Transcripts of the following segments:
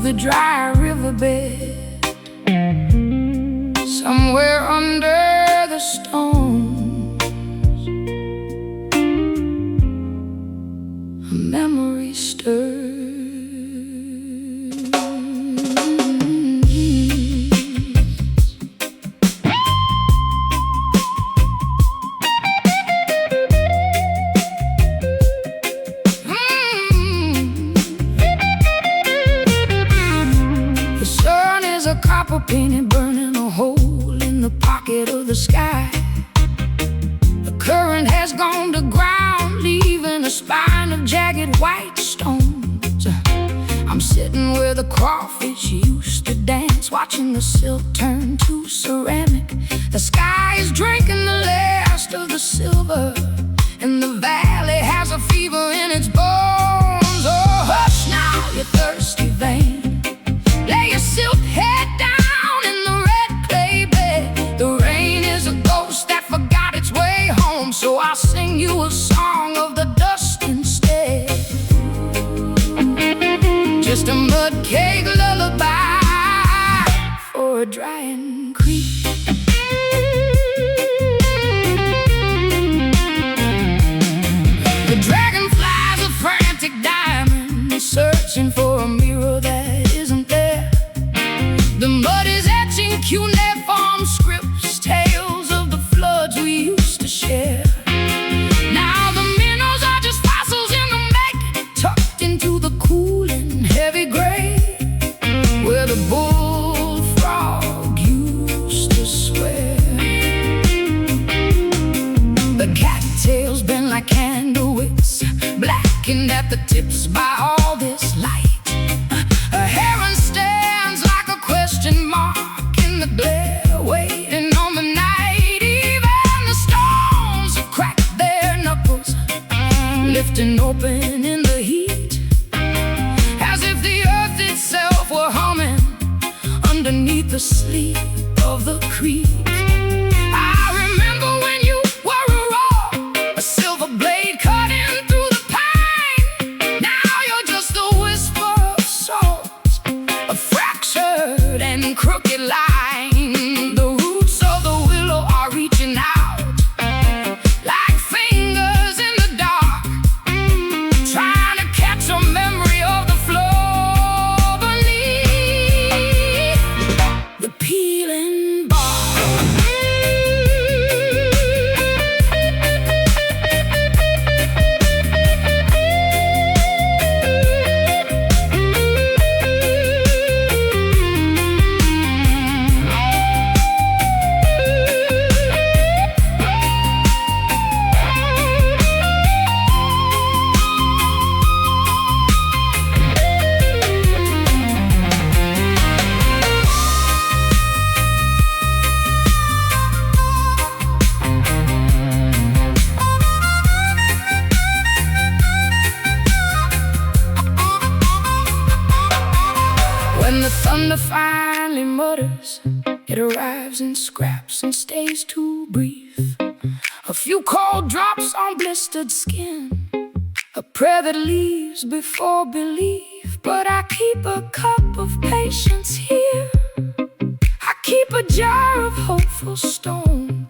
the dry riverbed, somewhere under the stones, a memory stirs. Copper painted, burning a hole in the pocket of the sky. The current has gone to ground, leaving a spine of jagged white stones. I'm sitting where the crawfish used to dance, watching the silt turn to ceramic. The sky is drinking the last of the silver, and the valley has a fever in its bones. Oh, hush now, you thirsty vein. Lay your silk head down in the red clay bed. The rain is a ghost that forgot its way home, so I'll sing you a song of the dust instead. Just a mud cake lullaby for a drying creek. The dragonflies are frantic diamonds, searching for a mirror that isn't there. The mud is etching cuneiform scripts, tales of the floods we used to share. Now the minnows are just fossils in the making, tucked into the cool and heavy gray, where the bullfrog used to swear. The cattails bend like candle wicks, blackened at the tips by all this light. A heron stands like a question mark in the glare, waiting on the night. Even the stones have cracked their knuckles, lifting open in the heat, as if the earth itself were humming underneath the sleep of the creek. I remember when you were a roar, a silver blade cutting through the pine. Now you're just a whisper of salt, a fractured and crooked line. The roots of the willow are reaching out like fingers in the dark, trying to catch a memory of the floor beneath the peeling bark. When the thunder finally mutters, it arrives in scraps and stays too brief. A few cold drops on blistered skin, a prayer that leaves before belief. But I keep a cup of patience here, I keep a jar of hopeful stone,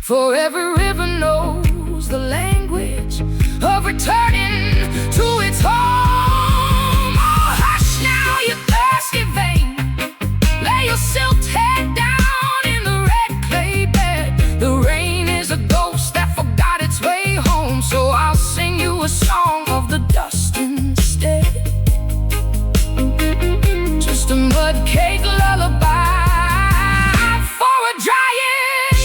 for every river knows the language of returning to its home. Oh, hush now, you thirsty vein. Lay your silk head down in the red clay bed. The rain is a ghost that forgot its way home, so I'll sing you a song of the dust instead. Just a mud cake lullaby for a drying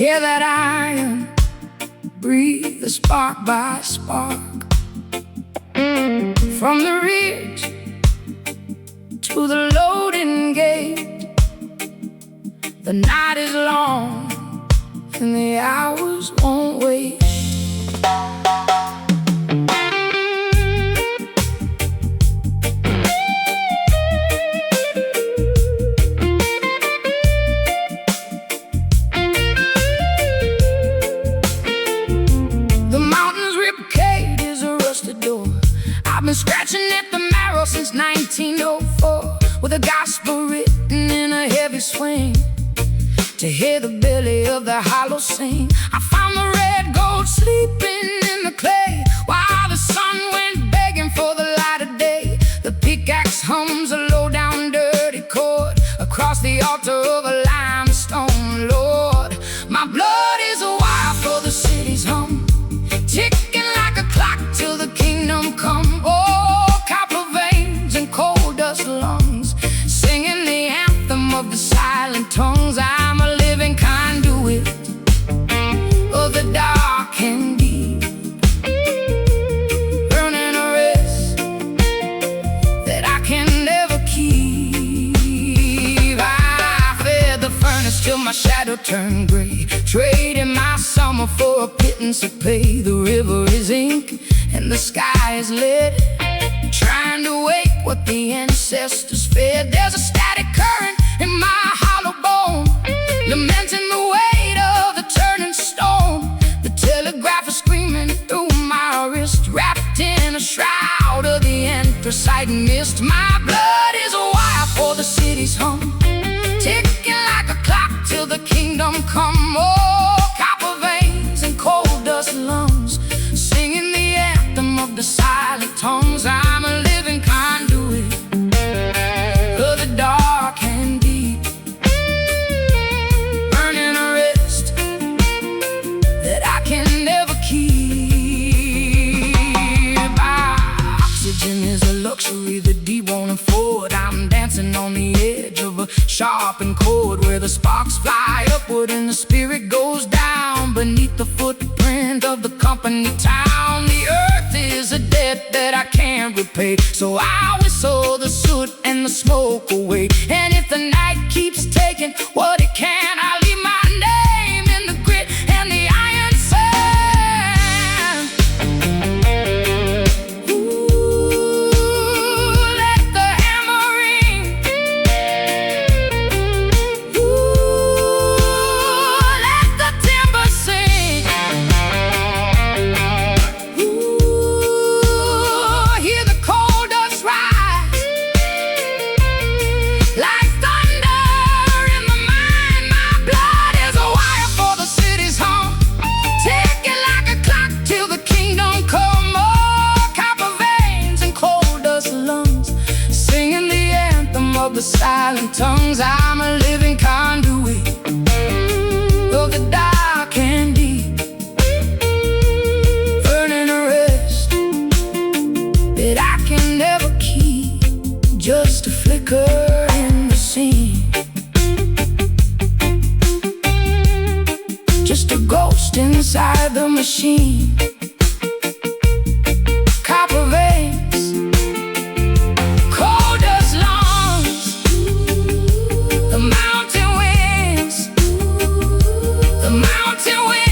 Hear that iron breathe the spark by spark. From the ridge to the loading gate, the night is long and the hours won't wait. The mountain's ribcage is a rusted door. I've been scratching at the marrow since 1904, with a gospel written in a heavy swing, to hear the belly of the hollow sing. I found the red gold sleeping in the clay, while the sun went begging for the light of day. The pickaxe hums a low down dirty chord across the altar of a limestone lord. My blood is a wire for the city's hum, ticking like a clock till the kingdom come. Oh, copper veins and coal dust lungs, singing the anthem of the silent tongues. I'm a living conduit of the dark and deep, burning a rest that I can never keep. I fed the furnace till my shadow turned gray, trading my summer for a pittance of pay. The river is ink and the sky is lead, trying to wake what the ancestors fed. There's a static current in my hollow bone, lamenting the weight of the turning stone. The telegraph is screaming through my wrist, wrapped in a shroud of the anthracite mist. My blood is a wire for the city's hum, ticking like a clock till the kingdom come. Oh, copper veins and coal dust lungs, singing the anthem of the silent tongues. I'm a living conduit of the dark and deep, burning a rest that I can never keep. Oxygen is a luxury the deep won't afford. I'm dancing on the edge of a sharpened cord, where the sparks fly upward and the spirit goes down beneath the footprint of the company town. The earth is a debt that I can't repay, so I whistle the soot and the smoke away. And if the night keeps taking what it can, I leave my name in the grit and the iron sand. Ooh, let the hammer ring. Ooh, let the timber sing. Ooh, hear the coal dust rise like thunder in the mine. My blood is a wire for the city's home, ticking like a clock till the kingdom come. Oh, copper veins and coal dust lungs, singing the anthem of the silent tongues. I'm a living conduit of the dark and deep, burning a rest that I can never keep. Just a flicker in the scene, just a ghost inside the machine. Copper veins, coal dust lungs, the mountain winds, the mountain winds.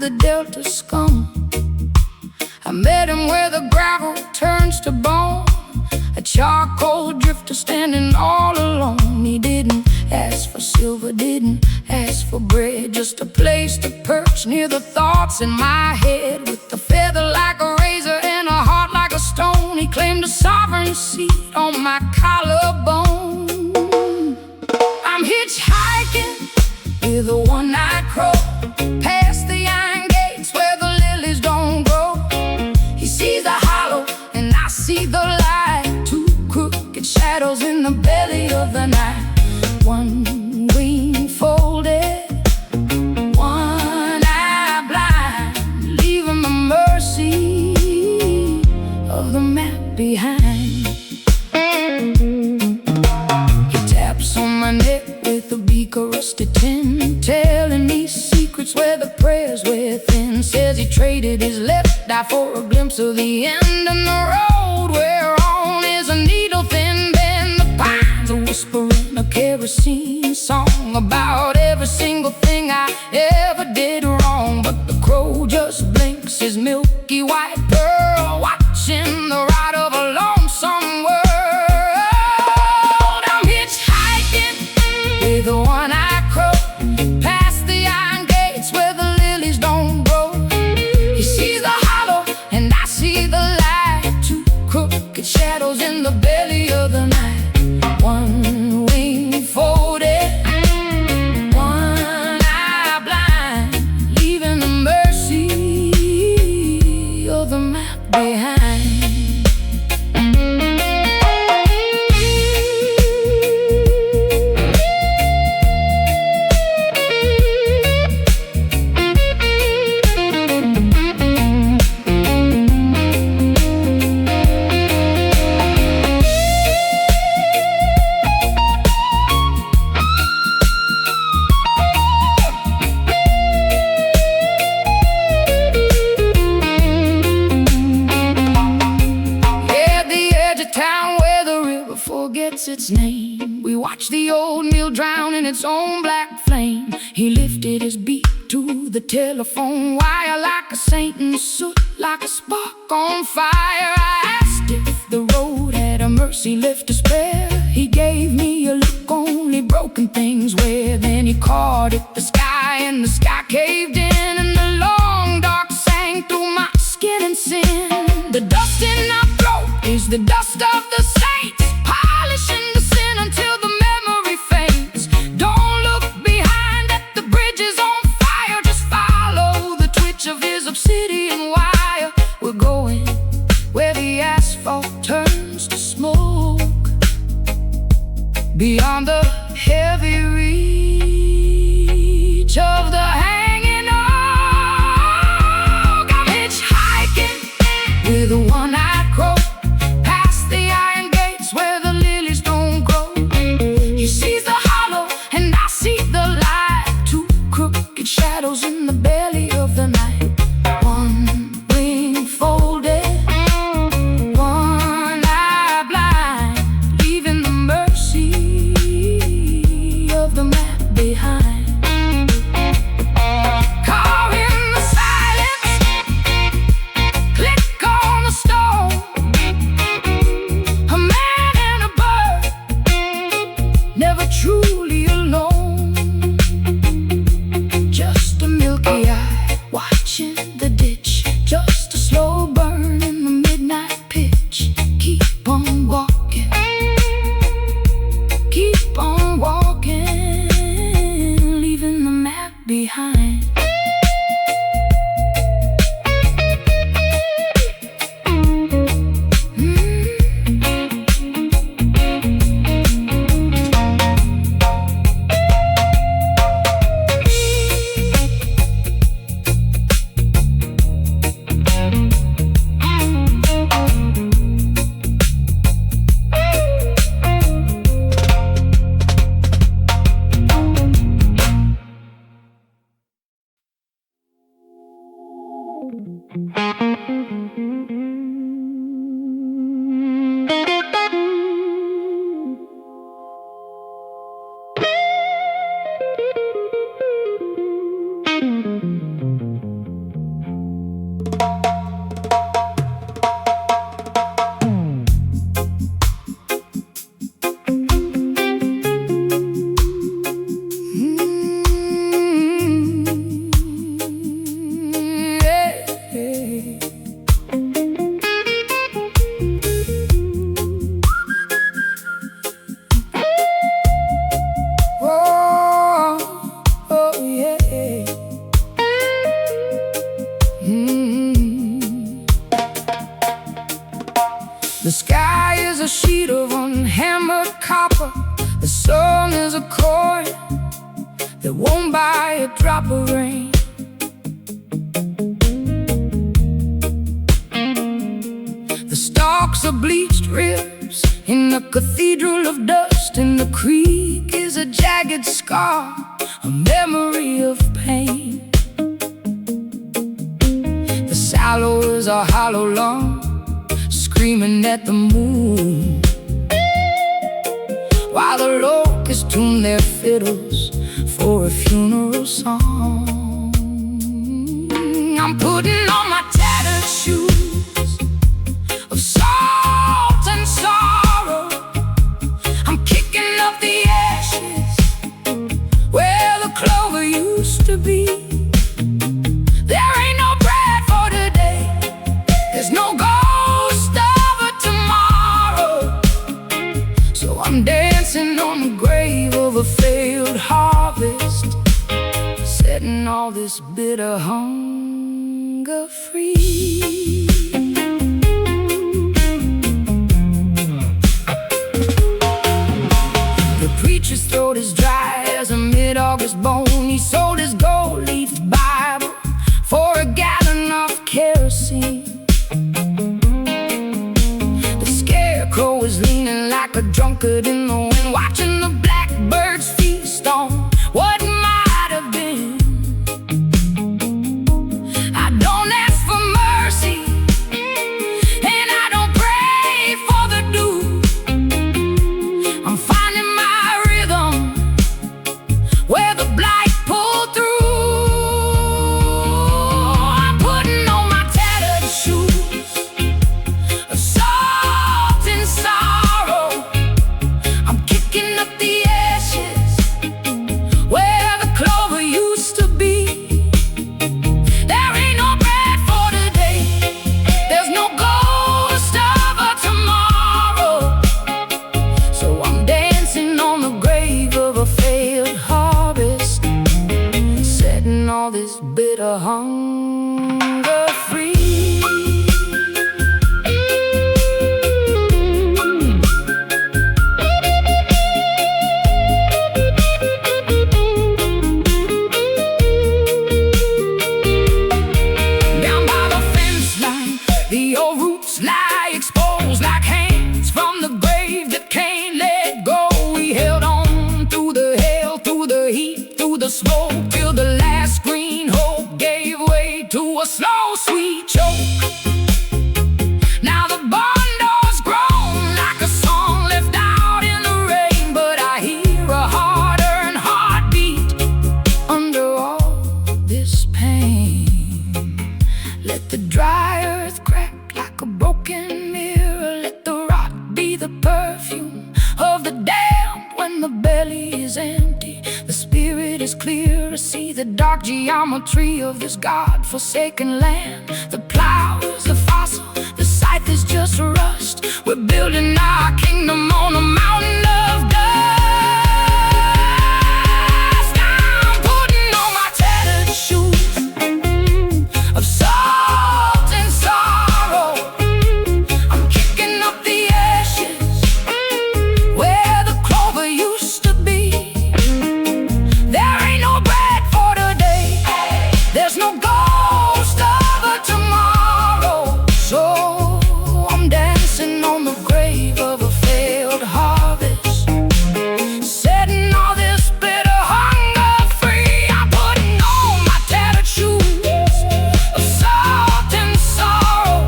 the Delta scum. I met him where the gravel turns to bone, a charcoal drifter standing all alone. He didn't ask for silver, didn't ask for bread, just a place to perch near the thoughts in my head. With a feather like a razor and a heart like a stone, he claimed a sovereign seat on my collarbone. I'm hitchhiking with a one-eyed crow, past the iron gates where the lilies don't grow. He sees the hollow and I see the light, two crooked shadows in the belly of the night. One wing folded, one eye blind, leaving the mercy of the map behind. He taps on my neck with a beak of rusted tin, telling me secrets where the prayers within. Says he traded his left eye for a glimpse of the end, and the road we're on is a needle thin bend. The pines are whispering a kerosene song about every single thing I ever did wrong. But the crow just blinks his milky white pearl, watching the ride of a lonesome world. I'm hitchhiking with a one-eyed crow, past the iron gates where the lilies don't grow. He sees the hollow and I see the light, two crooked shadows in the belly of the night. One wing folded, one eye blind, leaving the mercy of the map behind. Forgets its name. We watched the old mill drown in its own black flame. He lifted his beak to the telephone wire like a saint in soot, like a spark on fire. I asked if the road had a mercy lift to spare. He gave me a look only broken things wear. Then he called it the sky, and the sky caved in, and the long dark sang through my skin and sin. The dust in our throat is the dust of the saints, polishing the sin until the memory fades. Don't look behind at the bridges on fire, just follow the twitch of his obsidian wire. We're going where the asphalt turns to smoke, beyond the heavy reach of the hanging oak. I'm hitchhiking with a one-eyed crow, past the iron gates where the lilies don't grow. He sees the hollow and I see the light, two crooked shadows in the belly of the night. One wing folded, one eye blind, leaving the mercy of the map behind. Call in the silence, click on the star. The sky is a sheet of unhammered copper. The sun is a chord that won't buy a drop of rain. The stalks are bleached ribs in a cathedral of dust, and the creek is a jagged scar, a memory of pain. The sallows are hollow lung, screaming at the moon, while the locusts tune their fiddles for a funeral song. I'm putting on my tattered shoes of salt and sorrow. I'm kicking up the ashes where the clover used to be. There ain't no bread for today, there's no ghost of a tomorrow. So I'm dancing on the grave of a failed harvest, setting all this bitter hunger free. The preacher's throat is dry as a mid-August bone. He sold his gold-leafed Bible for a gallon of kerosene. The scarecrow is leaning like a drunkard in the wind, watching the blackbirds feast on what might have been. I don't ask for mercy, and I don't pray for the dew. I'm finding my rhythm where the blight pulled through. I'm putting on my tattered shoes of salt and sorrow. I'm kicking up the ashes where the clover used to be. There ain't no bread for today, there's no ghost of a tomorrow. So I'm dancing on the grave of a failed harvest, setting all this bitter hunger free. Down by the fence line, the old roots lie exposed like hands from the grave that can't let go. We held on through the hail, through the heat, through the smoke, till the last green hope gave way to a slow, sweet choke. Now the bundle's grown like a song left out in the rain, but I hear a hard-earned heartbeat under all this pain. Let the dry earth crack like a broken mirror. Let the rot be the perfume of the damned. When the belly is empty, the spirit is clear to see the dark geometry of this God-forsaken land. The plow is a fossil, the scythe is just rust. We're building our kingdom on a mountain of dust. I'm putting on my tattered shoes of salt and sorrow. I'm kicking up the ashes where the clover used to be. There ain't no bread for today, there's no ghost of a tomorrow. So I'm dancing on the grave of a failed harvest, setting all this bitter hunger free. I'm putting on my tattered shoes of salt and sorrow.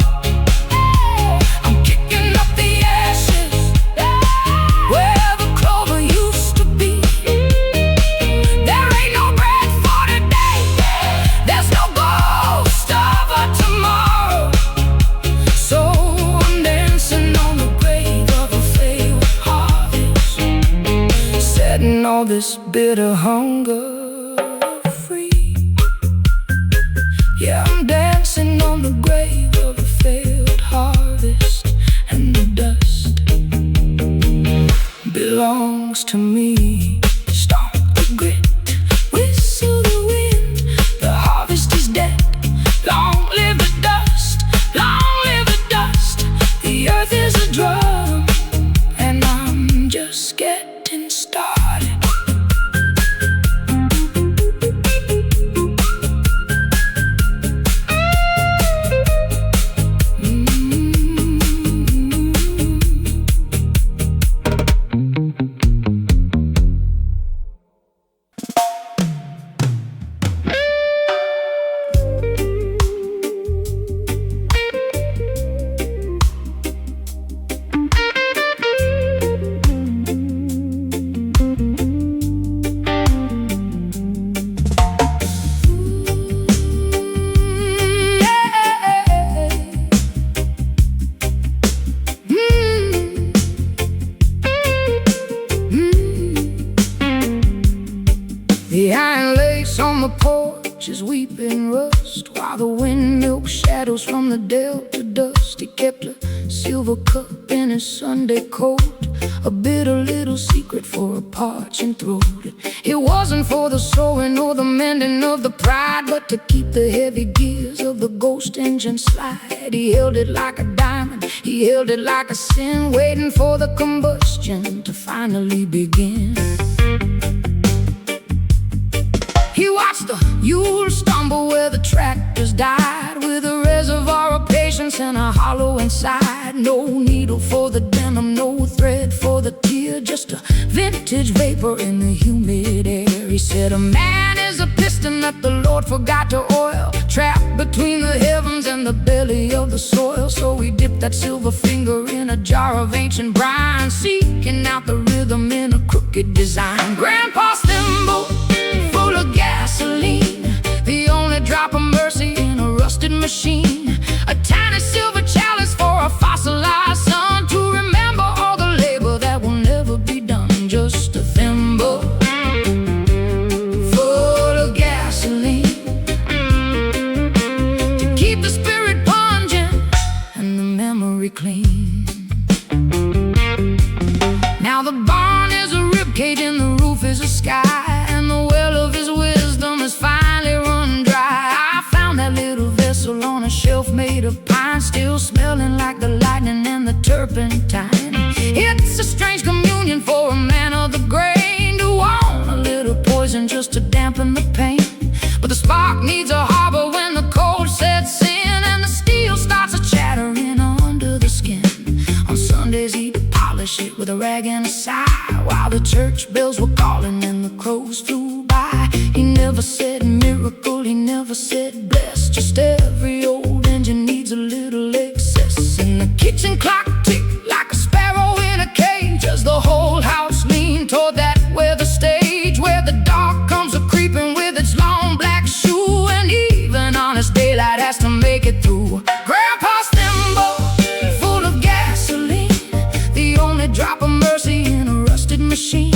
I'm kicking up the ashes where the clover used to be. There ain't no bread for today, there's no ghost of a tomorrow. So I'm dancing on the grave of a failed harvest, setting all this bitter hunger free. Yeah, I'm dancing on the grave of a failed harvest, and the dust belongs to me. Stomp the grit, whistle the wind, the harvest is dead. Long live the dust, long live the dust. The earth is a torches weeping rust, while the wind milked shadows from the delta dust. He kept a silver cup in his Sunday coat, a bitter little secret for a parching throat. It wasn't for the sewing or the mending of the pride, but to keep the heavy gears of the ghost engine slide. He held it like a diamond, he held it like a sin, waiting for the combustion to finally begin. He watched the mules stumble where the tractors died, with a reservoir of patience and a hollow inside. No needle for the denim, no thread for the tear, just a vintage vapor in the humid air. He said, a man is a piston that the Lord forgot to oil, trapped between the heavens and the belly of the soil. So he dipped that silver finger in a jar of ancient brine, seeking out the rhythm in a crooked design. Grandpa's thimble full of gasoline, the only drop of mercy in a rusted machine. A tiny silver chalice for a fossilized sun, to remember all the labor that will never be done. Just a thimble full of gasoline to keep the spirit pungent and the memory clean. Now the barn is a ribcage and the roof is a sky, and the well of his wisdom is finally run dry. I found that little vessel on a shelf made of pine, still smelling like the lightning and the turpentine. It's a strange communion for a man of the grain, to want a little poison just to dampen the pain. But the spark needs a harbor when the cold sets in, and the steel starts a chattering under the skin. On Sundays he'd polish it with a rag and a sigh, while the church bells were calling and the crows flew by. He never said miracle, he never said bless, just every old engine needs a little excess. And the kitchen clock ticked like a sparrow in a cage, as the whole house leaned toward that weather stage, where the dark comes a creeping with its long black shoe, and even honest daylight has to make it through. Grandpa's thimble full of gasoline, the only drop of mercy in a rusted machine.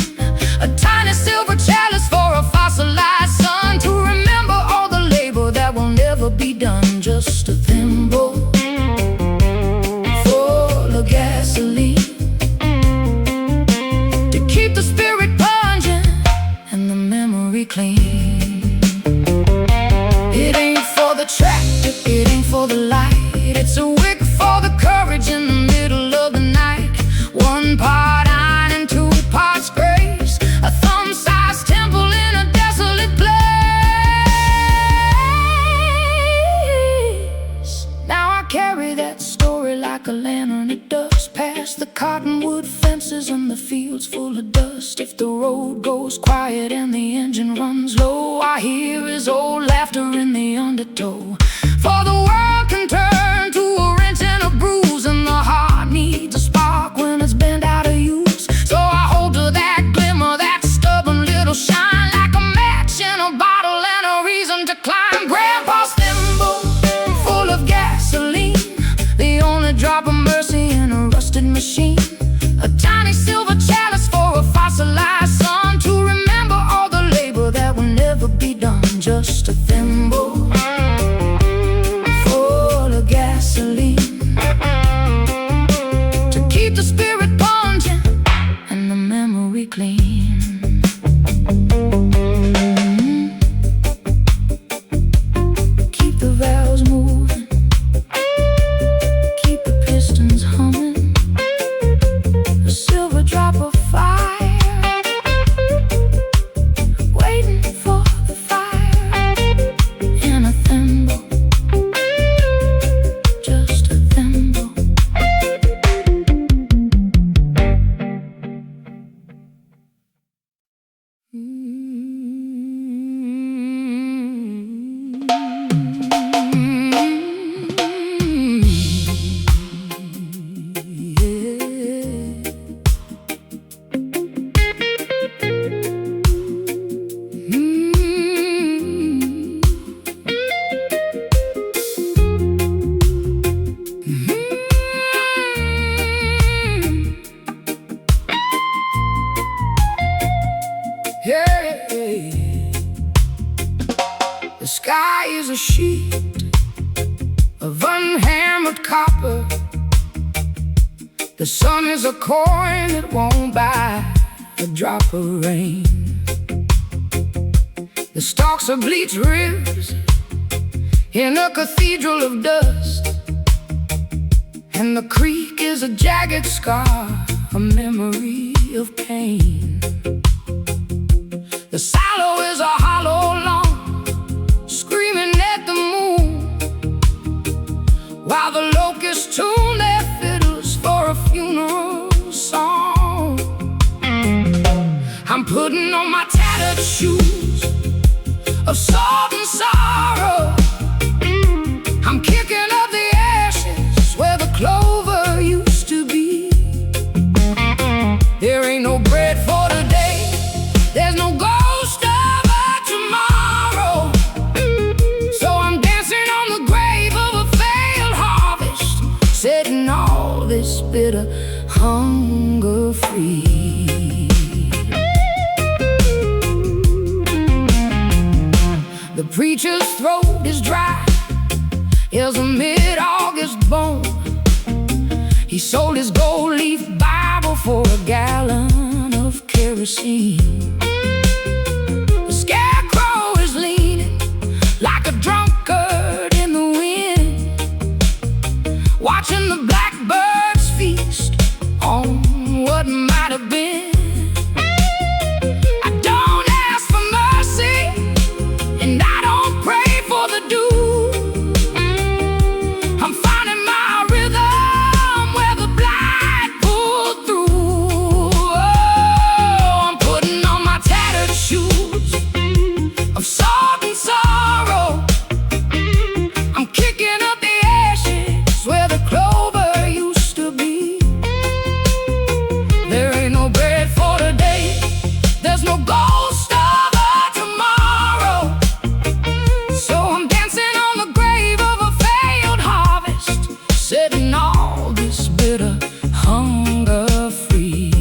A tiny silver chalice for a fossilized sun, to remember all the labor that will never be done. Just a thimble full of gasoline to keep the spirit pungent and the memory clean. It ain't for the tractor, it ain't for the light, it's a wick for the courage in the middle of the night. One part iron and two parts grace, a thumb-sized temple in a desolate place. Now I carry that story like a lantern at dusk, past the cottonwood fences and the fields full of dust. If the road goes quiet and the engine runs low, I hear his old laughter in the undertow. For the world can turn to a wrench and a bruise, and the heart needs a spark when it's bent out of use. So I hold to that glimmer, that stubborn little shine, like a match in a bottle and a reason to climb. Grandpa's thimble full of gasoline, the only drop of mercy in a rusted machine. A tiny silver chalice for a fossilized sun, to remember all the labor that will never be done. Just a thimble full a sheet of unhammered copper. The sun is a coin that won't buy a drop of rain. The stalks are bleached ribs in a cathedral of dust, and the creek is a jagged scar, a memory of pain. The silo is a hollow lawn, screaming at the moon, while the locusts tune their fiddles for a funeral song. I'm putting on my tattered shoes of salt and sorrow. I'm kicking up the ashes where the clover used to be. There ain't no bread for today, there's no ghost of a tomorrow. So I'm dancing on the grave of a failed harvest, setting all this bitter hunger free. The preacher's throat is dry as a mid-August bone. He sold his gold-leaf Bible for a gallon of kerosene. The scarecrow is leaning like a drunkard in the wind, watching the blackbirds feast on what might have been. I don't ask for mercy, and I don't pray for the dew. I'm finding my rhythm where the blight pulled through. Oh, I'm putting on my tattered shoes of salt and sorrow. I'm kicking up the ashes where the clover used to be. There ain't no bread for today, there's no ghost of a tomorrow. So I'm dancing on the grave of a failed harvest, setting all this bitter hunger free.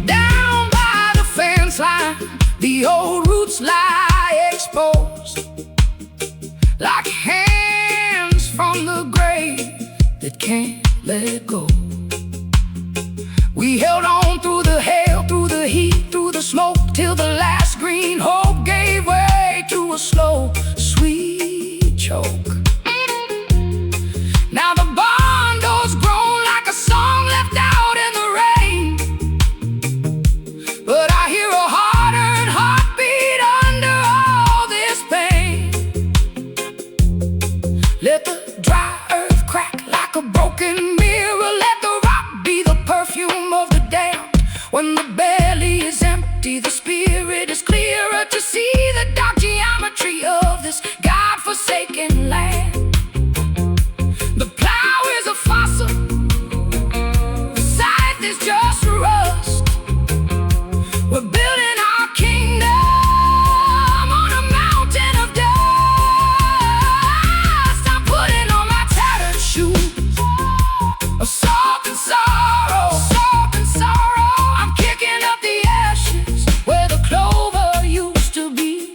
Down by the fence line, the old roots lie exposed, like hands from the grave that can't let go. We held on through the hail, through the heat, through the smoke, till the last green hope gave way to a slow, sweet choke. Now the barn door's grown like a song left out in the rain, but I hear a hard-earned heartbeat under all this pain. Let the dry earth crack like a broken mirror, let the rock be the perfume of the damned. When the belly is empty, the spirit is clearer to see the dark geometry of this God-forsaken land. The plow is a fossil, the scythe is just rust. We're building our kingdom on a mountain of dust. I'm putting on my tattered shoes of salt and sorrow, salt and sorrow. I'm kicking up the ashes where the clover used to be.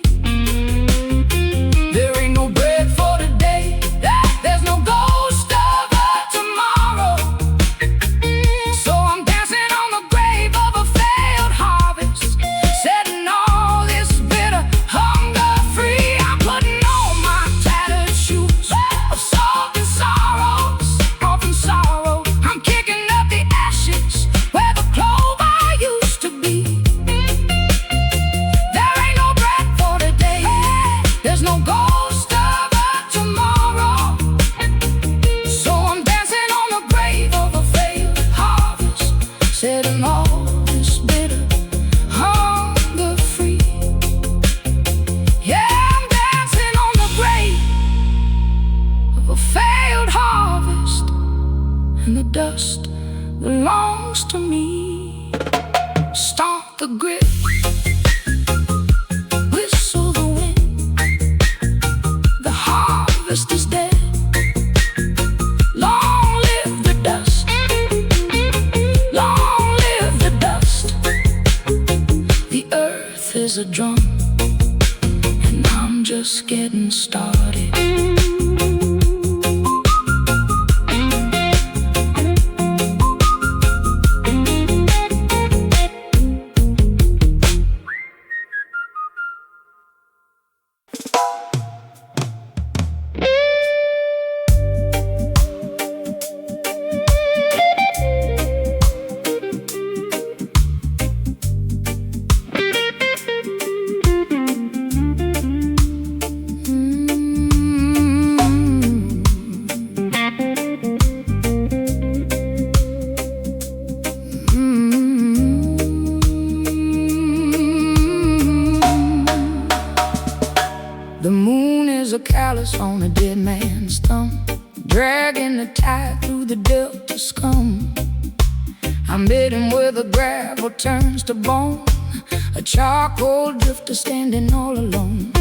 There ain't no bread for today, there's no ghost of a tomorrow. So I'm dancing on the grave of a failed harvest, setting all this bitter hunger free. I'm putting on my tattered shoes of salt and sorrow, salt and sorrow. I'm kicking up the ashes where the clover used to be. There ain't no bread for today, there's no ghost of a tomorrow. So I'm dancing on the grave of a failed harvest, setting all this bitter hunger free. Yeah, I'm dancing on the grave of a failed harvest, and the dust belongs to me. Stomp the grip, whistle the wind, the harvest a drum, and I'm just getting started. The moon is a callus on a dead man's thumb, dragging the tide through the delta scum. I'm bidding where the gravel turns to bone, a charcoal drifter standing all alone.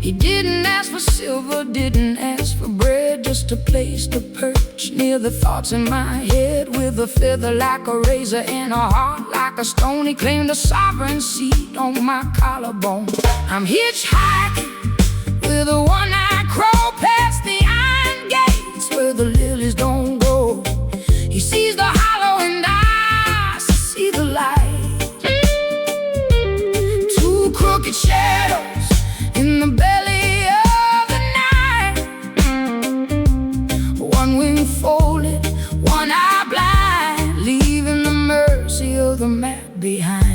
He didn't ask for silver, didn't ask for bread, just a place to perch near the thoughts in my head. With a feather like a razor and a heart like a stone, he claimed a sovereign seat on my collarbone. I'm hitchhiking with a one-eyed crow past the iron gates where the lilies don't grow. He sees the hollow and I see the light. Two crooked shadows in the belly of the night, one wing folded, one eye blind, leaving the mercy of the map behind.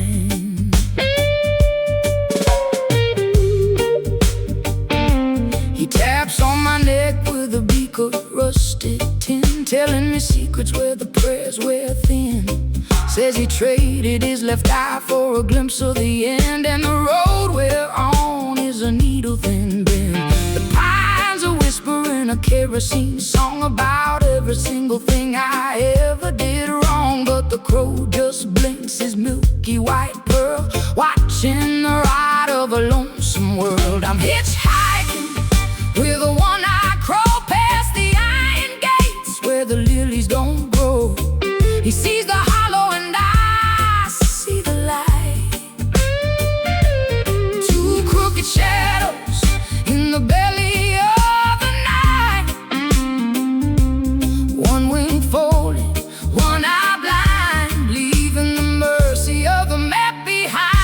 He taps on my neck with a beak of rusted tin, telling me secrets where the prayers wear thin. Says he traded his left eye for a glimpse of the end, and the road we're on is a needle-thin bend. The pines are whispering a kerosene song about every single thing I ever did wrong, but the crow just blinks his milky white pearl, watching the ride of a lonesome world. I'm hitchhiking with a one-eyed crow past the iron gates where the lilies don't grow. He sees the hollow and I see the light. Two crooked shadows in the belly of the night, one wing folded, one eye blind, leaving the mercy of the map behind.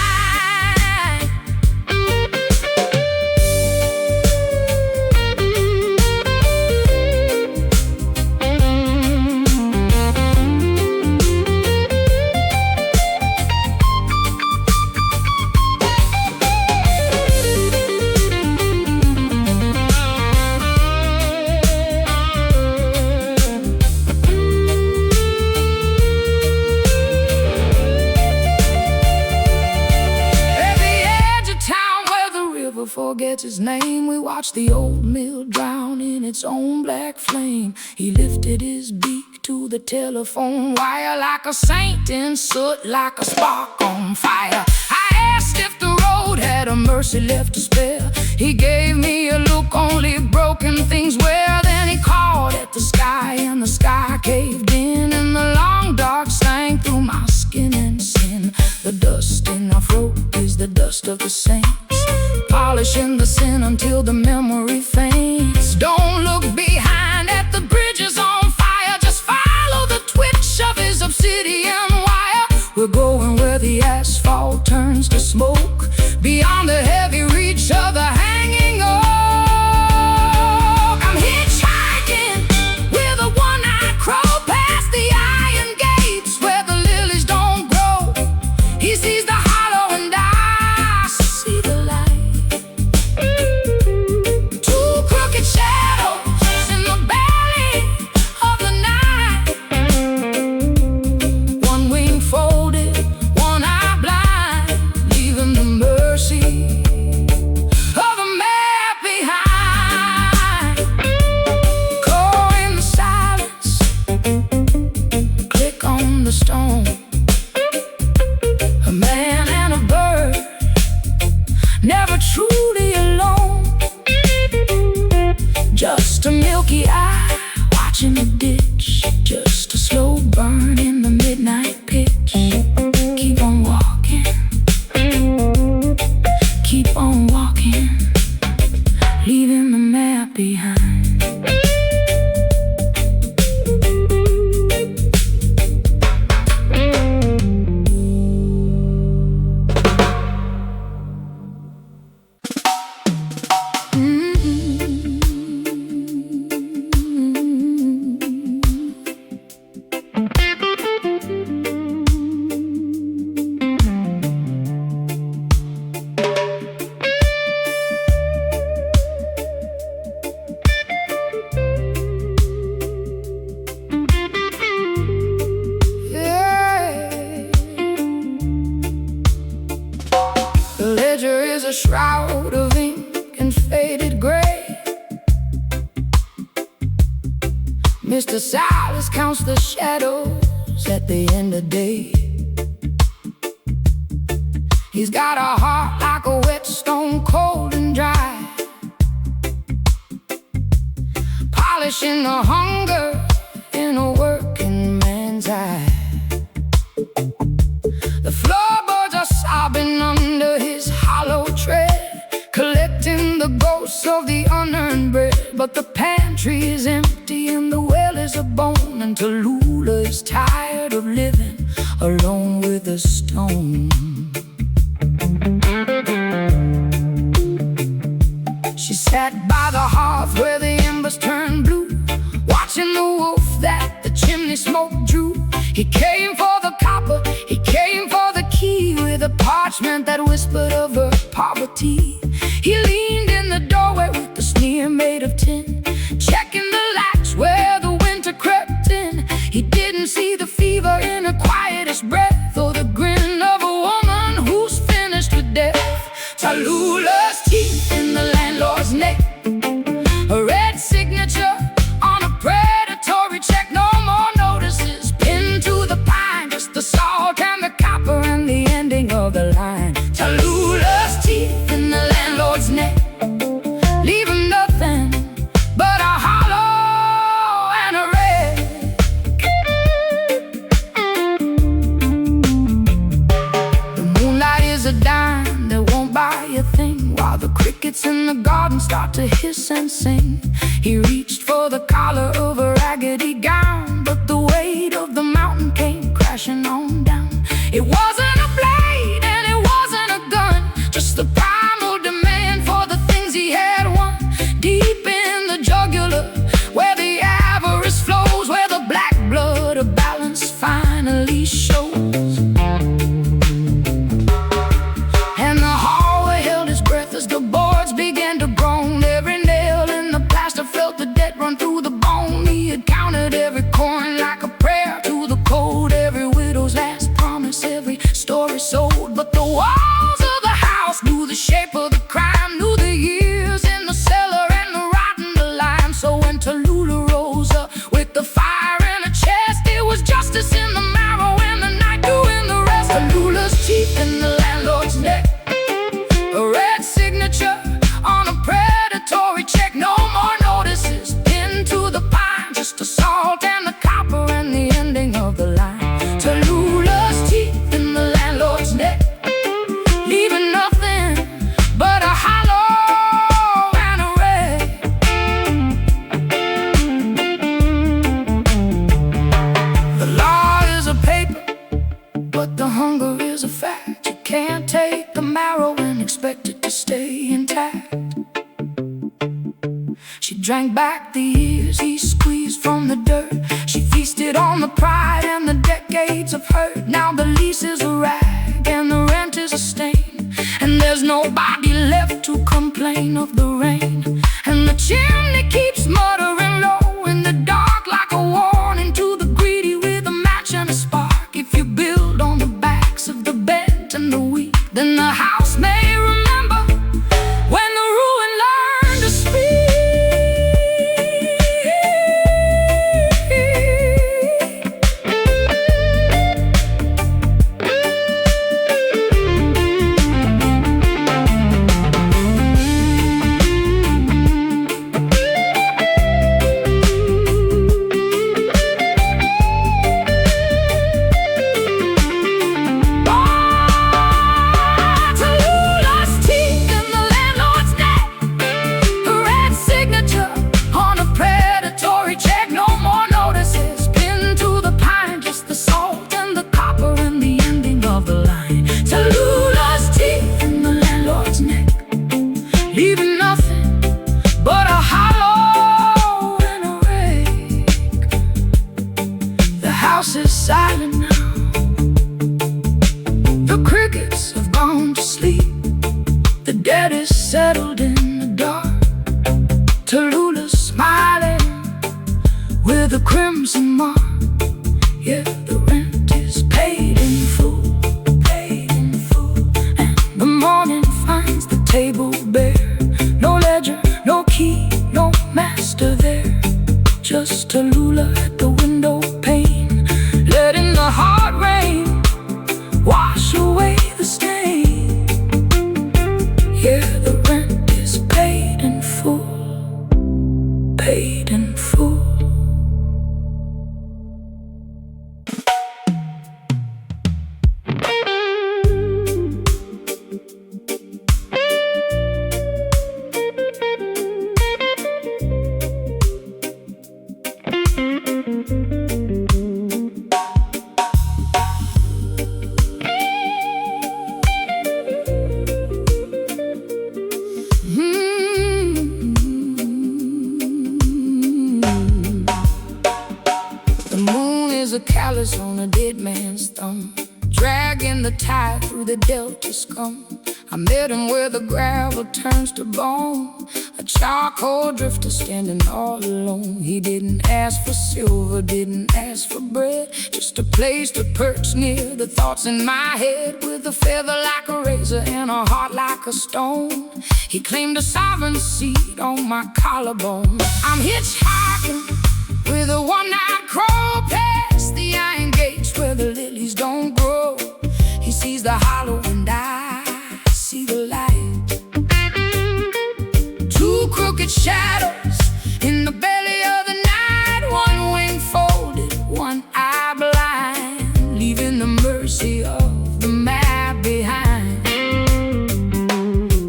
Forgets his name, we watched the old mill drown in its own black flame. He lifted his beak to the telephone wire like a saint in soot, like a spark on fire. I asked if the road had a mercy left to spare. He gave me a look only broken things wear. Then he called at the sky and the sky caved in, and the long dark sank through my skin and sin. The dust in our throat is the dust of the saints, polishing the sin until the memory faints. Don't look behind at the bridges on fire, just follow the twitch of his obsidian wire. We're going where the asphalt turns to smoke, beyond the heavy reach of the hanging oak. I'm hitchhiking with a one-eyed crow past the iron gates where the lilies don't grow. He sees the hollow and I see Mr. Silas counts the shadows at the end of day. He's got a heart like a whetstone, cold and dry, polishing the hunger in a working man's eye. The floorboards are sobbing under his hollow tread, collecting the ghosts of the unearned bread. But the pantry is empty and the well is a bone, and Tallulah is tired of living alone with a stone. She sat by the hearth where the embers turned blue, watching the wolf that the chimney smoke drew. He came for the copper, he came for the key, with a parchment that whispered of her poverty. He leaned in the doorway with the sneer made of tin, checking the latch where the winter crept in. He didn't see the fever in her quietest breath, or the grin of a woman who's finished with death. Tallulah's teeth in the landlord's neck, a red signature on a predatory check. No more notices pinned to the pine, just the salt and the copper and the ending of the line. Tallulah's teeth in the landlord's neck, leaving nothing but a hollow and a wreck. The moonlight is a dime that won't buy a thing, while the crickets in the garden start to hiss and sing. He reached for the collar of a raggedy gown, but the weight of the mountain came crashing on down. It wasn't a blade and it wasn't a gun, just the primal demand for the things he had won. Deep in the jugular, where the avarice flows, where the black blood of balance finally shows. And the hallway held his breath as the boards began to groan. Every nail in the plaster felt the debt run through the bone. He had counted every coin like a prayer to the code, every widow's last promise, every story sold. But the walls of the house knew the shape of the crime, knew the years in the cellar and the rotten the lime. So when Tallulah rose up with the fire in her chest, it was justice in the marrow and the night doing the rest. Tallulah's teeth in the landlord's neck, a red signature on a predatory check. No more notices pinned to the pine, just the salt and the copper and the ending of the line. Tallulah's teeth in the landlord's neck, leaving nothing but a hollow and a wreck. The law is a paper, but the hunger is a fact. You can't take the marrow and expect it to stay intact. She drank back the years he squeezed from the dirt. She feasted on the pride and the decades of hurt. Now the lease is a rag and the rent is a stain, and there's nobody left to complain of the rain. And the chimney keeps muttering low in the dark, like a warning to the greedy with a match and a spark. If you build on the backs of the bent and the weak, then the house may remember when the ruin learned to speak. Leaving nothing but a hollow and a wreck. The house is silent now, the crickets have gone to sleep, the dead is settled in the dark. Tallulah's smiling with a crimson mark. Yeah, the rent is paid in full, and the morning finds the table bare. No ledger, no key, no master there, just Tallulah callus on a dead man's thumb, dragging the tide through the delta scum. I met him where the gravel turns to bone, a charcoal drifter standing all alone. He didn't ask for silver, didn't ask for bread, just a place to perch near the thoughts in my head. With a feather like a razor and a heart like a stone, he claimed a sovereign seat on my collarbone. I'm hitchhiking with a one-eyed crow past the iron gates where the lilies don't grow. He sees the hollow and I see the light. Two crooked shadows in the belly of the night, one wing folded, one eye blind, leaving the mercy of the map behind.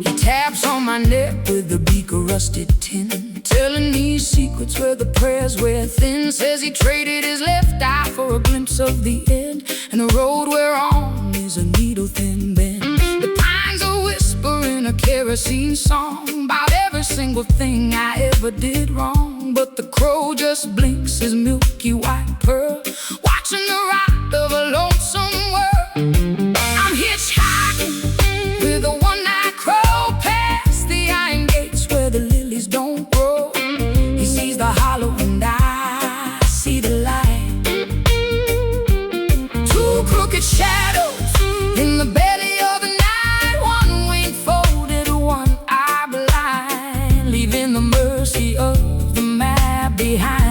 He taps on my neck with a beak of rusted tin, telling me secrets where the prayers wear thin. Says he traded his left eye for a glimpse of the end, and the road we're on is a needle-thin bend. The pines are whispering a kerosene song about every single thing I ever did wrong, but the crow just blinks his milky white pearl, watching the ride of a lonesome world. I'm hitchhiking with a one-eyed crow past the iron gates where the lilies don't grow. He sees the hollow and I see the light. Two crooked shadows in the belly of the night, one wing folded, one eye blind, leaving the mercy of the map behind.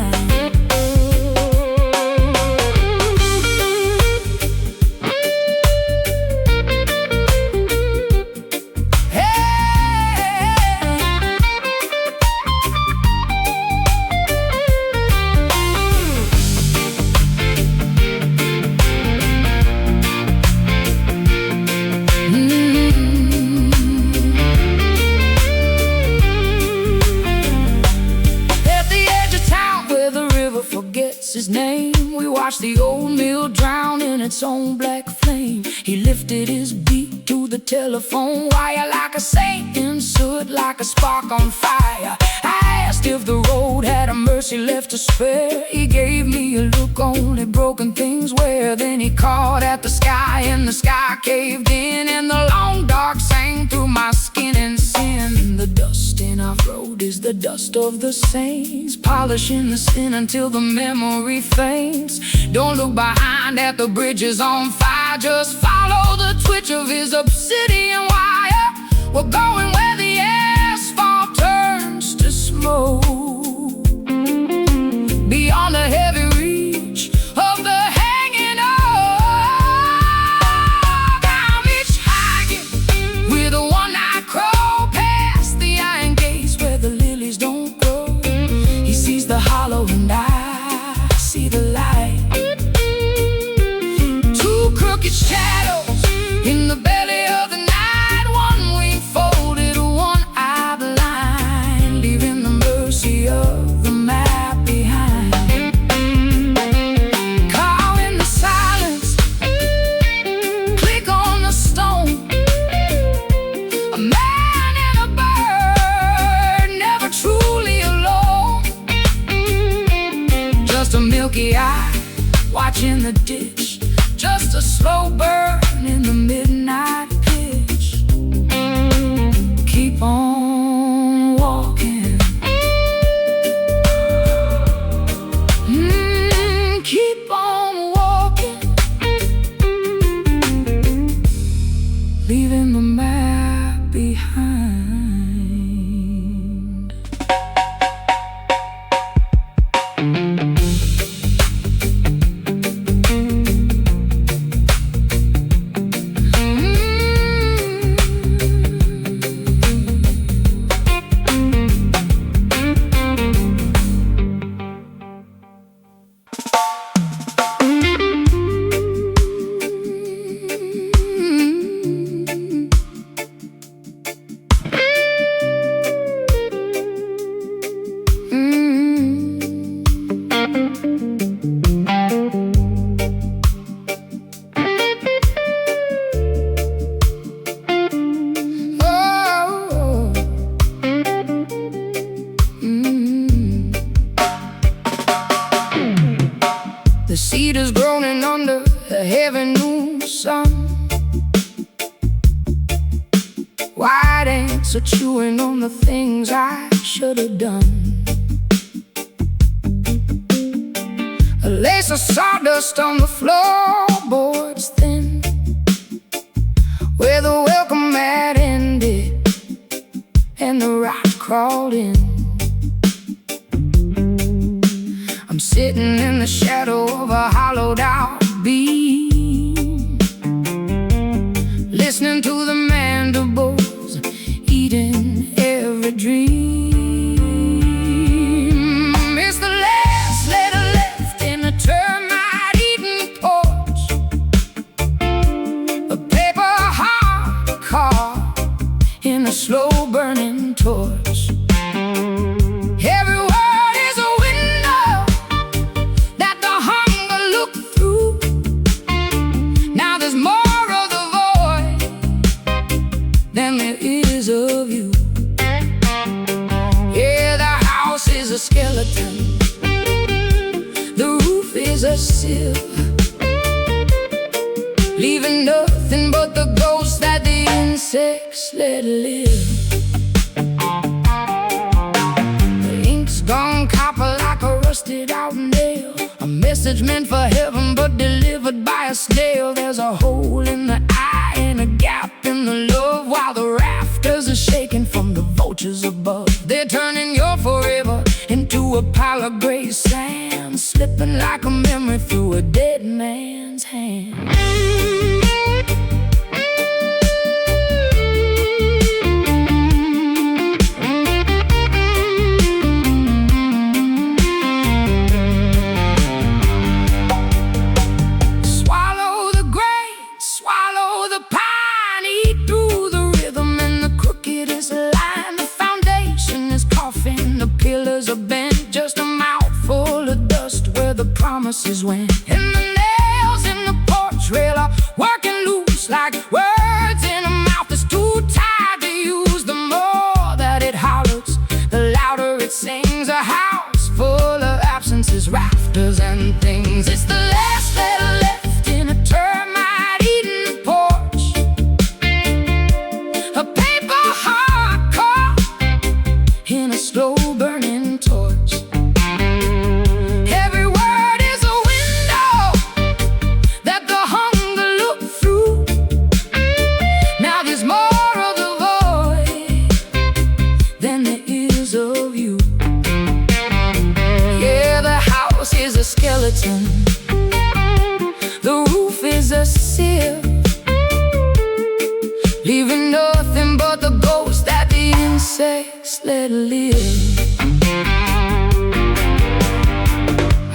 His name, we watched the old mill drown in its own black flame. He lifted his beak to the telephone wire like a saint, in soot like a spark on fire. I asked if the road had a mercy left to spare. He gave me a look only broken things wear. Then he called at the sky and the sky caved in, and the long dark sang through my skin and sin. The dust in our road is the dust of the saints, polishing the sin until the memory faints. Don't look behind at the bridges on fire, just follow the twitch of his obsidian wire. We're going where the asphalt turns to smoke, beyond the heavy reach of the hanging oak. I'm hitchhiking with a one-eyed crow past the iron gates where the lilies don't grow. He sees the hollow and I see the light. Two crooked shadows in the belly of the night, one wing folded, one eye blind, leaving the mercy of the map behind. Call in the silence, click on the stone. A man and a bird, never truly alone. Just a milky eye watching the ditch, just a slow burn in the midnight pitch. Keep on walking, keep on walking, leaving the map behind. groaning under the heavy noon sun. White ants are chewing on the things I should have done. A lace of sawdust on the floorboards thin, where the welcome mat ended and the rot crawled in. I'm sitting in the shadow of a hollowed out beam, listening to the mandibles eating every dream. It's the last letter left in a termite-eaten porch, a paper heart caught in a slow-burning torch. Every word is a window that the hunger looked through. Now there's more of the void than there is of you. Yeah, the house is a skeleton, the roof is a sieve, leaving nothing but the ghosts that the insects let live. The ink's gone copper like a rusted out nail, a message meant for heaven but delivered by a snail. There's a hole in the eye and a gap in the love, while the rafters are shaking from the vultures above. They're turning your forever into a pile of gray sand, slipping like a memory through a dead man's hand. Swallow the grain, swallow the pine, eat through the rhythm and the crookedest line. The foundation is coughing, the pillars are bent, just a mouthful of dust where the promises went. And the nails in the porch rail are working loose like words in a mouth that's too tired to use. The more that it hollers, the louder it sings. A house full of absences, rafters and things. It's the last letter left in a termite-eaten porch, a paper heart caught in a slow-burning torch. Every word is a window that the hunger looked through. Now there's more of the void than there is of you. Yeah, the house is a skeleton, the roof is a sieve, leaving nothing but the ghosts that the insects let live.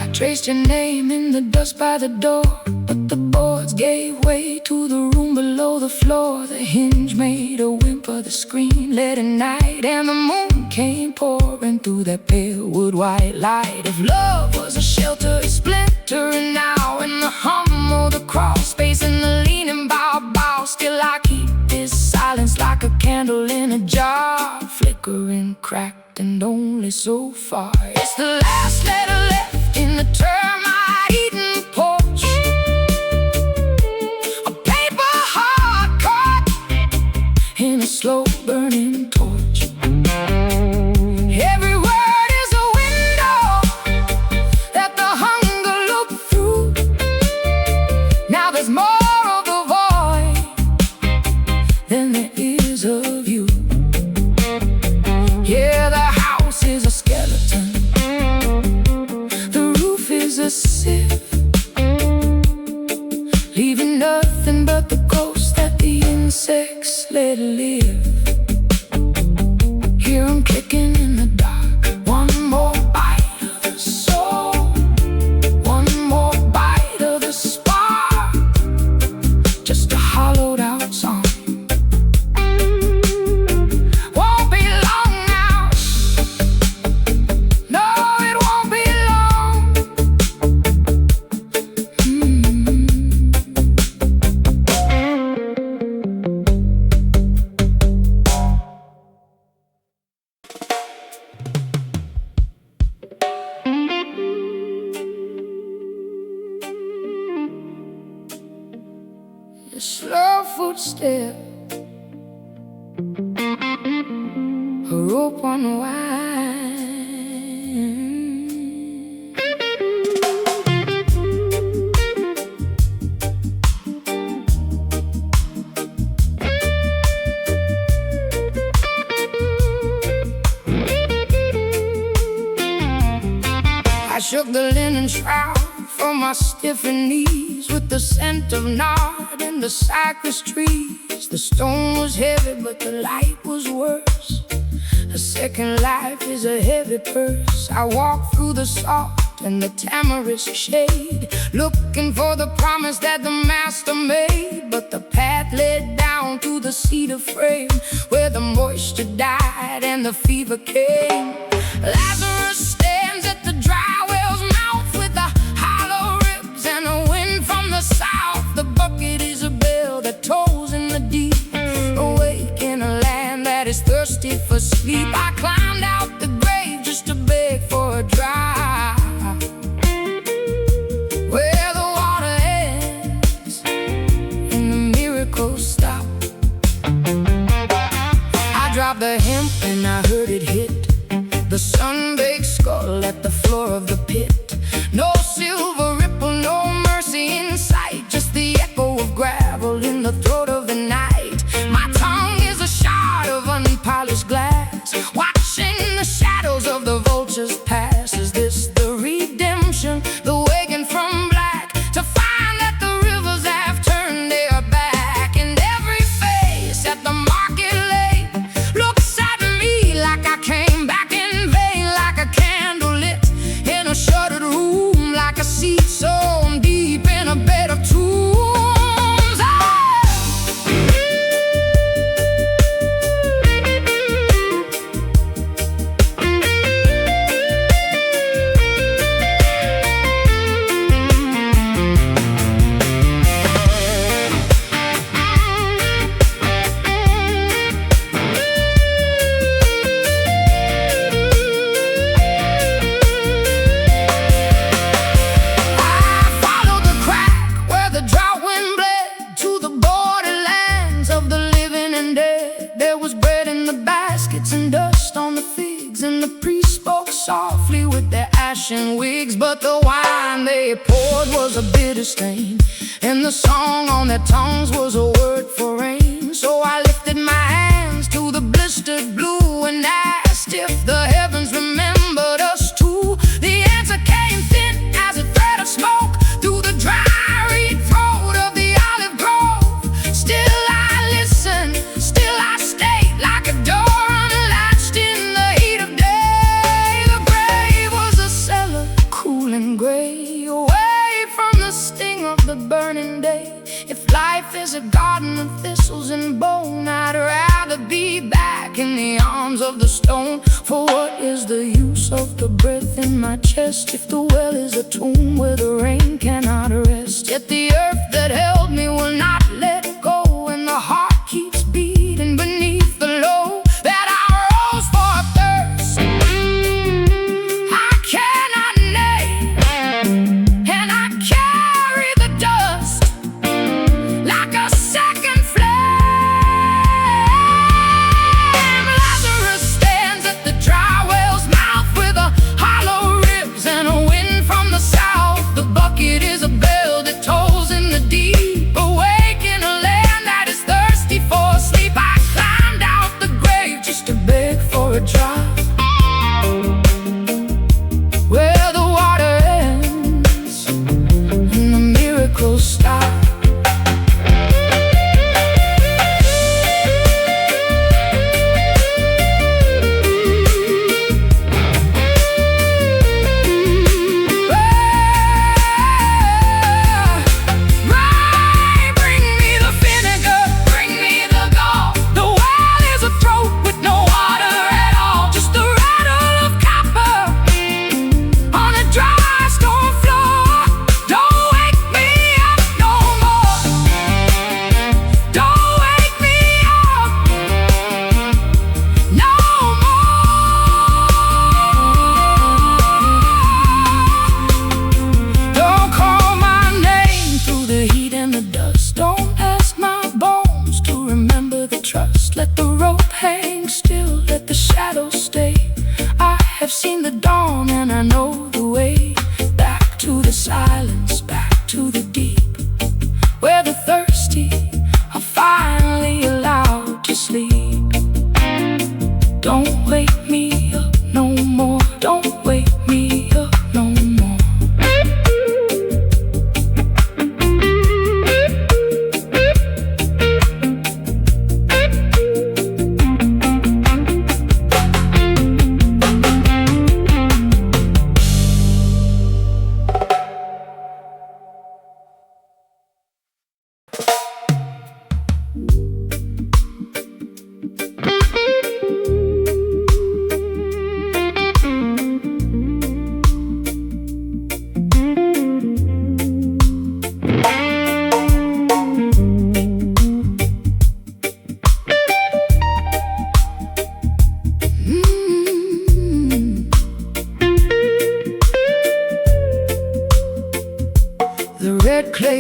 I traced your name in the dust by the door, but the boards gave way to the room below the floor. The hinge made a whimper, the screen led at night, and the moon came pouring through that pale wood white light. If love was a shelter, it's splintering now in the hum of the crawl space and the leaning bow. Still I keep this silence like a candle in a jar, flickering, cracked, and only so far. It's the last letter left in the termite-eaten porch, a paper heart caught in a slow-burning torch. Every word is a window that the hunger looked through. Now there's more of the void than there is of you. Yeah, the house is a skeleton, the roof is a sieve, leaving nothing but the ghosts that the insects let live. Hear 'em clicking in the dark. One more bite of the soul, one more bite of the spark, just a hollowed out song. Won't be long now, no, it won't be long. the slow footstep, a rope unwind. I shook the linen shroud from my stiffened knees with the scent of nard and the cypress trees. The stone was heavy, but the light was worse. A second life is a heavy purse. I walked through the salt and the tamarisk shade, looking for the promise that the master made. But the path led down to the cedar frame, where the moisture died and the fever came. Lazarus stands at the dry well's mouth with the hollow ribs and a wind from the south. The bucket is a bell that tolls in the deep, awake in a land that is thirsty for sleep. I climbed out the grave just to beg for a drop, where the water ends and the miracles stop. I dropped the hemp and I heard it hit the sun-baked skull at the floor of the pit. No silver ripple, no mercy in sight, just the echo of gravel in the throat of the night. My tongue is a shard of unpolished glass, watching the shadows of the vultures pass. Is this the redemption, the waking from black, to find that the rivers have turned their back? And every face at the market lane looks at me like I came back in vain, like a candle lit in a shuttered room, like a seed sown deep in a bed of tombs. Softly with their ashen wigs, but the wine they poured was a bitter stain, and the song on their tongues was a word for rain. So I lifted my hands to the blistered blue and asked if the heavens remembered us too. The answer came thin as a thread of smoke through the dry reed throat of the olive grove. Still I listened, still I stayed, like a door unlatched in the heat of day. Cool and gray, away from the sting of the burning day. If life is a garden of thistles and bone, I'd rather be back in the arms of the stone. For what is the use of the breath in my chest if the well is a tomb where the rain cannot rest? Yet the earth that held me will not let go, and the heart keeps beating beneath the load that I rose for a thirst I cannot name, and I carry the dust like a second flame. Lazarus stands at the dry well's mouth with a hollow ribs and a wind from the south. The bucket is a bell that tolls in the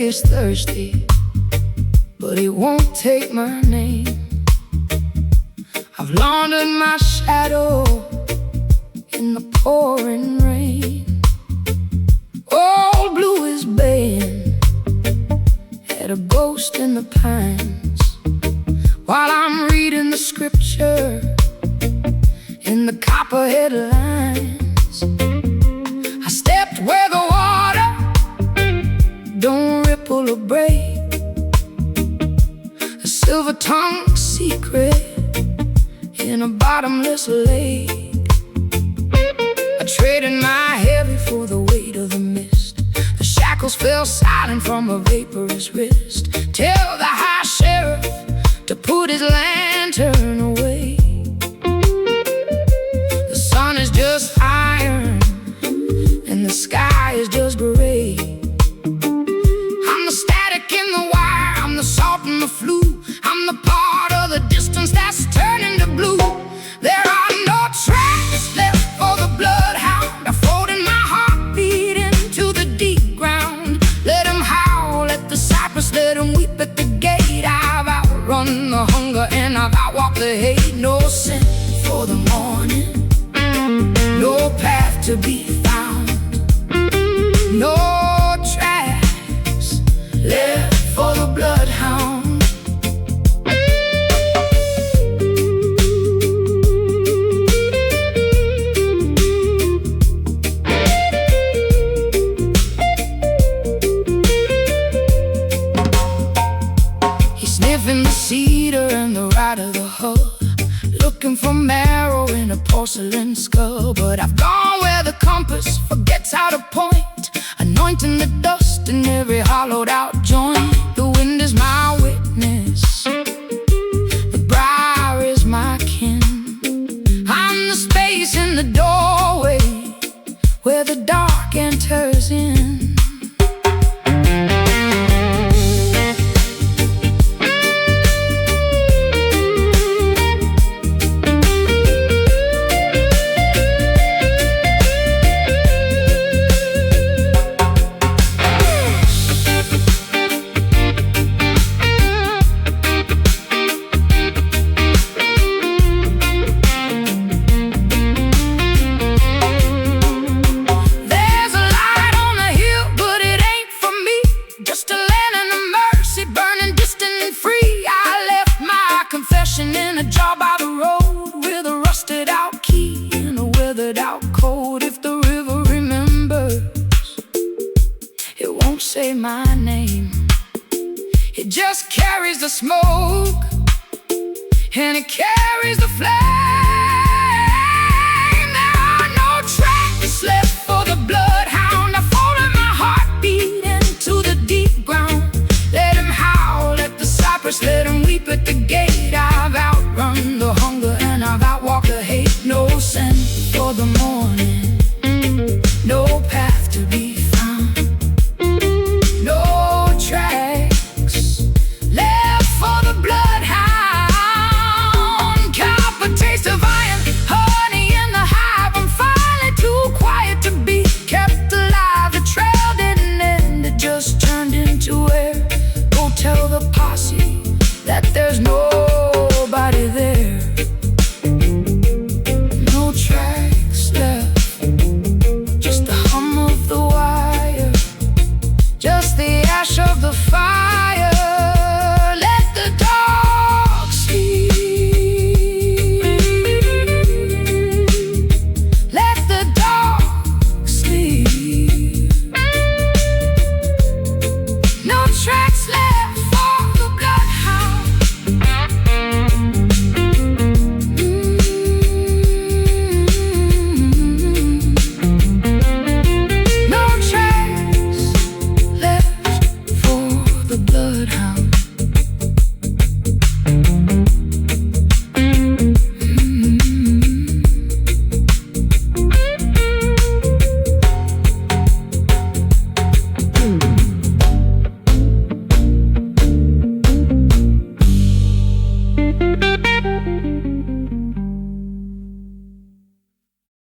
is thirsty, but he won't take my name. I've laundered my shadow in the pouring rain. Old blue is baying at a ghost in the pines, while I'm reading the scripture in the copperhead lines. I stepped where the water don't ripple or break, a silver-tongued secret in a bottomless lake. I traded my heavy for the weight of the mist. The shackles fell silent from a vaporous wrist. Tell the high sheriff to put his lantern away. The sun is just iron and the sky is just gray. I'm the static in the wire, I'm the salt in the flue, I'm the part of the distance that's turning to blue. There are no tracks left for the bloodhound. I fold in my heartbeat into the deep ground. Let him howl at the cypress, let him weep at the gate. I've outrun the hunger and I've outwalked the hate. No scent for the morning, no path to be found, no tracks left for the bloodhound. Sniffing the cedar and the ride of the hub, looking for marrow in a porcelain skull. But I've gone where the compass forgets how to point, anointing the dust in every hollowed out joint. The wind is my witness, the briar is my kin. I'm the space in the doorway where the dark enters in. In a jar by the road with a rusted out key and a weathered out code. If the river remembers, it won't say my name. It just carries the smoke and it carries the flame. There are no tracks left for the bloodhound. I folded my heartbeat into the deep ground. Let him howl at the cypress, let him weep at the gate. I've outrun the hunger and I've outwalked the hate. No scent for the morning, no path to be found, no tracks left for the bloodhound. Copper taste of iron, honey in the hive. I'm finally too quiet to be kept alive. The trail didn't end, it just turned into air. Go tell the posse that there's no